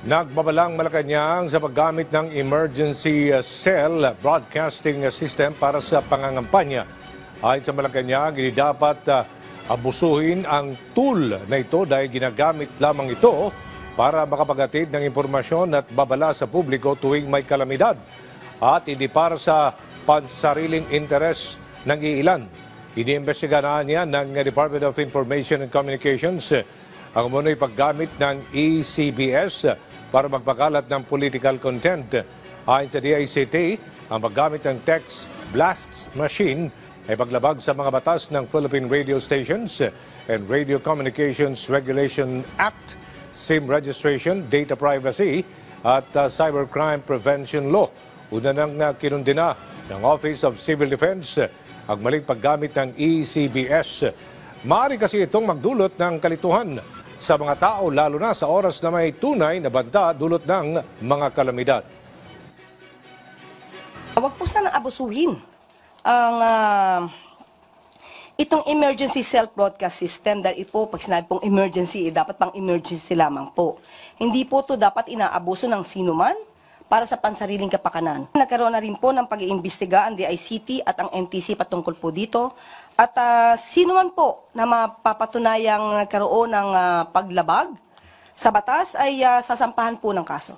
Nagbabalang Malacanang sa paggamit ng emergency cell broadcasting system para sa pangangampanya. Ayon sa Malacanang, hindi dapat abusuhin ang tool na ito dahil ginagamit lamang ito para makapaghatid ng impormasyon at babala sa publiko tuwing may kalamidad at hindi para sa pansariling interes ng iilan. Iniimbestigahan niya ng Department of Information and Communications ang umunoy paggamit ng ECBS para magpakalat ng political content. Ayon sa DICT, ang paggamit ng text blasts machine ay paglabag sa mga batas ng Philippine Radio Stations and Radio Communications Regulation Act, SIM Registration, Data Privacy at Cybercrime Prevention Law. Una nang kinundina ng Office of Civil Defense ang maling paggamit ng ECBS. Maaari kasi itong magdulot ng kalituhan sa mga tao, lalo na sa oras na may tunay na banta dulot ng mga kalamidad. Huwag po sana abusuhin ang itong emergency self-broadcast system dahil po pag sinabi pong emergency, dapat pang emergency lamang po. Hindi po to dapat inaabuso ng sino man para sa pansariling kapakanan. Nagkaroon na rin po ng pag-iimbestiga ang DICT at ang NTC patungkol po dito. At sino man po na mapapatunayang nagkaroon ng paglabag sa batas ay sasampahan po ng kaso.